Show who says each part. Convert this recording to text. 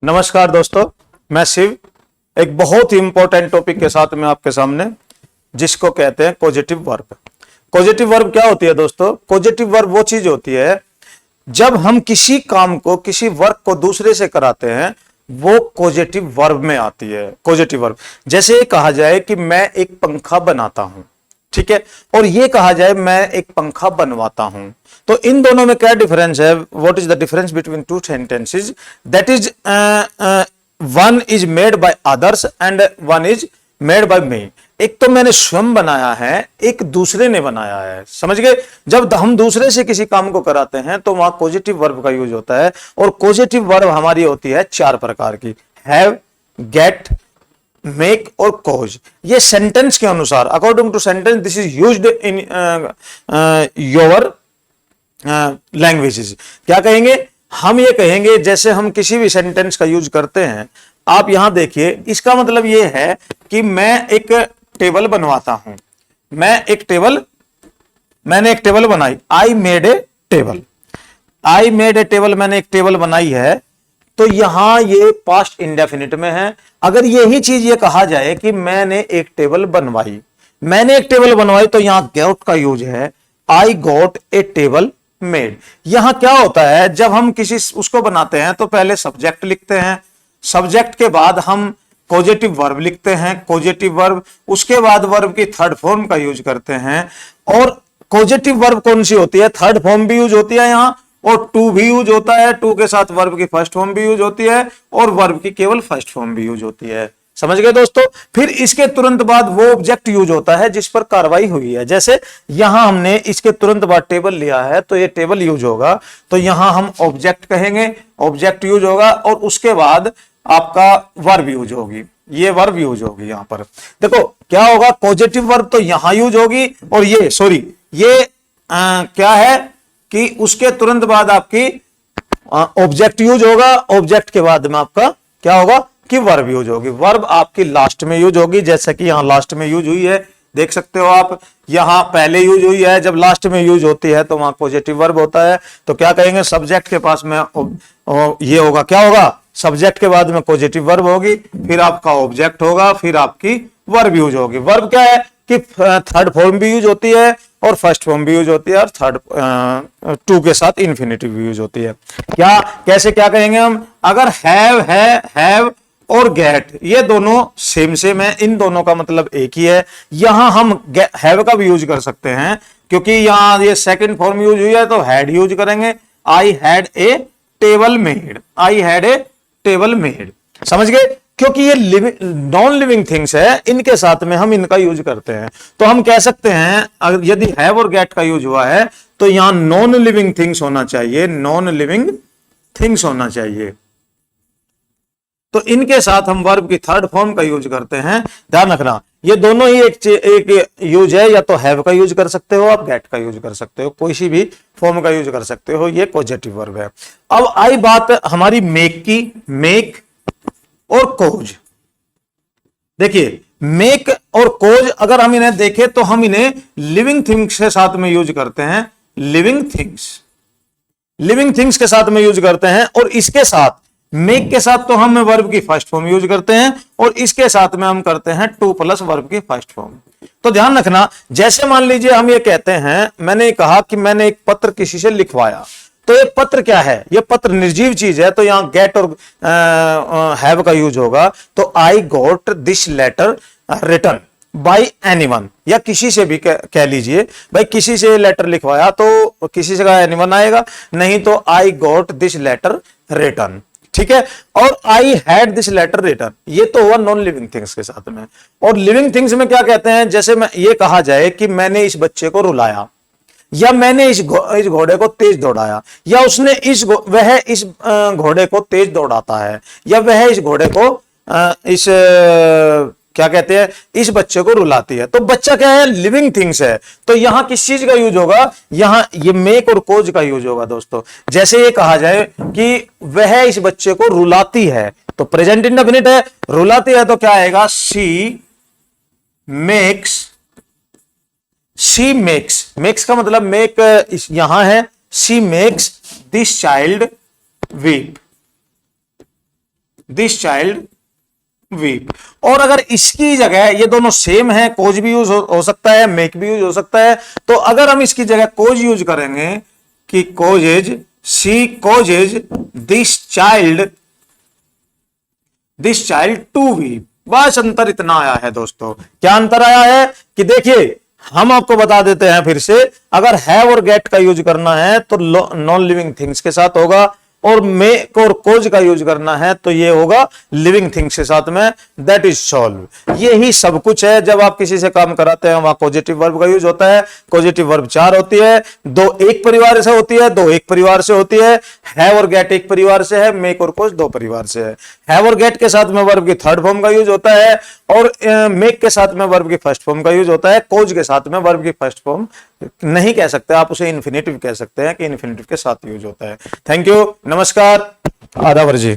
Speaker 1: नमस्कार दोस्तों, मैं शिव एक बहुत ही इंपॉर्टेंट टॉपिक के साथ में आपके सामने, जिसको कहते हैं पॉजिटिव वर्ब। पॉजिटिव वर्ब क्या होती है दोस्तों? पॉजिटिव वर्ब वो चीज होती है जब हम किसी काम को, किसी वर्क को दूसरे से कराते हैं, वो पॉजिटिव वर्ब में आती है। पॉजिटिव वर्ब जैसे कहा जाए कि मैं एक पंखा बनाता हूं, ठीक है, और ये कहा जाए मैं एक पंखा बनवाता हूं, तो इन दोनों में क्या डिफरेंस है? What is the difference between two sentences? That is one is made by others and one is made by me. एक तो मैंने स्वयं बनाया है, एक दूसरे ने बनाया है। समझ गए? जब हम दूसरे से किसी काम को कराते हैं तो वहां पॉजिटिव वर्ब का यूज होता है, और पॉजिटिव वर्ब हमारी होती है 4 प्रकार की: हैव, गेट, मेक और कॉज। ये सेंटेंस के अनुसार, according to sentence, this is used in your languages. क्या कहेंगे हम? ये कहेंगे जैसे हम किसी भी सेंटेंस का यूज करते हैं, आप यहां देखिए, इसका मतलब ये है कि मैं एक टेबल बनवाता हूं। मैंने एक टेबल बनाई। I made a table. I made a table, मैंने एक टेबल बनाई है, तो यहां ये पास्ट इंडेफिनिट में है। अगर यही चीज ये कहा जाए कि मैंने एक टेबल बनवाई, तो यहां गॉट का यूज है। I got a table made. यहां क्या होता है, जब हम किसी उसको बनाते हैं तो पहले सब्जेक्ट लिखते हैं, सब्जेक्ट के बाद हम पॉजिटिव वर्ब लिखते हैं, पॉजिटिव वर्ब, उसके बाद वर्ब की थर्ड फॉर्म का यूज करते हैं। और पॉजिटिव वर्ब कौन सी होती है? थर्ड फॉर्म भी यूज होती है यहां, और टू भी यूज होता है। टू के साथ वर्ब की फर्स्ट फॉर्म भी यूज होती है, और वर्ब की केवल फर्स्ट फॉर्म भी यूज होती है। समझ गए दोस्तों? फिर इसके तुरंत बाद वो ऑब्जेक्ट यूज होता है जिस पर कार्रवाई हुई है। जैसे यहां हमने इसके तुरंत बाद टेबल लिया है, तो ये टेबल यूज होगा, तो यहां हम ऑब्जेक्ट कहेंगे, ऑब्जेक्ट यूज होगा, और उसके बाद आपका वर्ब यूज होगी। ये वर्ब यूज होगी। यहां पर देखो क्या होगा, पॉजिटिव वर्ब तो यहां यूज होगी, और ये क्या है कि उसके तुरंत बाद आपकी ऑब्जेक्ट यूज होगा। ऑब्जेक्ट के बाद में आपका क्या होगा कि वर्ब यूज होगी। वर्ब आपकी लास्ट में यूज होगी, जैसे कि यहां लास्ट में यूज हुई है, देख सकते हो आप। यहां पहले यूज हुई है, जब लास्ट में यूज होती है तो वहां पॉजिटिव वर्ब होता है। तो क्या कहेंगे, सब्जेक्ट के पास में ये होगा, क्या होगा, सब्जेक्ट के बाद में पॉजिटिव वर्ब होगी, फिर आपका ऑब्जेक्ट होगा, फिर आपकी वर्ब यूज होगी। वर्ब क्या है कि थर्ड फॉर्म भी यूज होती है, और फर्स्ट फॉर्म भी यूज होती है, और थर्ड टू के साथ इन्फिनिटिव भी यूज होती है। क्या कैसे क्या कहेंगे हम? अगर हैव और गेट, ये दोनों सेम है, इन दोनों का मतलब एक ही है। यहां हम हैव का भी यूज कर सकते हैं, क्योंकि यहां ये सेकंड फॉर्म यूज हुई है, तो हैड यूज करेंगे। I had a table made. I had a table made. समझ गए? क्योंकि ये नॉन लिविंग थिंग्स है, इनके साथ में हम इनका यूज करते हैं। तो हम कह सकते हैं, अगर यदि हैव और गेट का यूज हुआ है, तो यहां नॉन लिविंग थिंग्स होना चाहिए, नॉन लिविंग थिंग्स होना चाहिए। तो इनके साथ हम वर्ब की थर्ड फॉर्म का यूज करते हैं। ध्यान रखना, ये दोनों ही एक यूज है। या तो हैव का यूज कर सकते हो, आप गेट का यूज कर सकते हो, कोई सी भी फॉर्म का यूज कर सकते हो। ये पॉजिटिव वर्ब है। अब आई बात हमारी मेक की। मेक और कोज, देखिए मेक और कोज अगर हम इन्हें देखें तो हम इन्हें लिविंग थिंग्स के साथ में यूज करते हैं। लिविंग थिंग्स के साथ में यूज करते हैं। और इसके साथ मेक के साथ तो हम वर्ब की फर्स्ट फॉर्म यूज करते हैं, और इसके साथ में हम करते हैं टू प्लस वर्ब की फर्स्ट फॉर्म। तो ध्यान रखना, जैसे मान लीजिए हम ये कहते हैं, मैंने कहा कि मैंने एक पत्र किसी से लिखवाया, तो ये पत्र क्या है? ये पत्र निर्जीव चीज है, तो यहां गेट और हैव का यूज होगा। तो I got this letter written by anyone, या किसी से भी कह लीजिए, भाई किसी से लेटर लिखवाया तो किसी से का एनीवन आएगा, नहीं तो I got this letter written. ठीक है? और I had this letter written, ये तो हुआ नॉन लिविंग थिंग्स के साथ में। और लिविंग थिंग्स में क्या कहते हैं? जैसे मैं ये कहा जाए कि मैंने इस बच्चे को रुलाया, या मैंने इस घोड़े को तेज दौड़ाया, या उसने वह इस घोड़े को तेज दौड़ाता है, या वह इस घोड़े को क्या कहते हैं, इस बच्चे को रुलाती है। तो बच्चा क्या है? लिविंग थिंग्स है। तो यहां किस चीज का यूज होगा? यहां ये मेक और कोज का यूज होगा दोस्तों। जैसे ये कहा जाए कि वह इस बच्चे को रुलाती है, तो प्रेजेंट इंडेफिनिट है, रुलाती है, तो क्या आएगा? शी मेक्स का मतलब मेक यहां है, she makes this child weep. This child weep. और अगर इसकी जगह ये दोनों सेम है, कोज भी यूज हो सकता है, मेक भी यूज हो सकता है, तो अगर हम इसकी जगह कोज यूज करेंगे कि causes see causes this child to weep. बस अंतर इतना आया है दोस्तों। क्या अंतर आया है कि देखिए हम आपको बता देते हैं फिर से, अगर हैव और गेट का यूज करना है तो नॉन लिविंग थिंग्स के साथ होगा, और मेक और कोज का यूज करना है तो ये होगा लिविंग थिंग्स के साथ में। That is solve. यही सब कुछ है। जब आप किसी से काम कराते हैं वहां पॉजिटिव वर्ब का यूज होता है। पॉजिटिव वर्ब 4 होती है, 2 एक परिवार से होती है, 2 एक परिवार से होती है। हैव और गेट एक परिवार से है, मेक और कोज 2 परिवार से है। हैव और गेट के साथ में वर्ब की थर्ड फॉर्म का यूज होता है, और मेक के साथ में वर्ब की फर्स्ट फॉर्म का यूज होता है। कोज के साथ में वर्ब की फर्स्ट फॉर्म नहीं कह सकते, आप उसे इन्फिनेटिव कह सकते हैं कि इन्फिनेटिव के साथ यूज होता है। थैंक यू, नमस्कार, आदाब जी।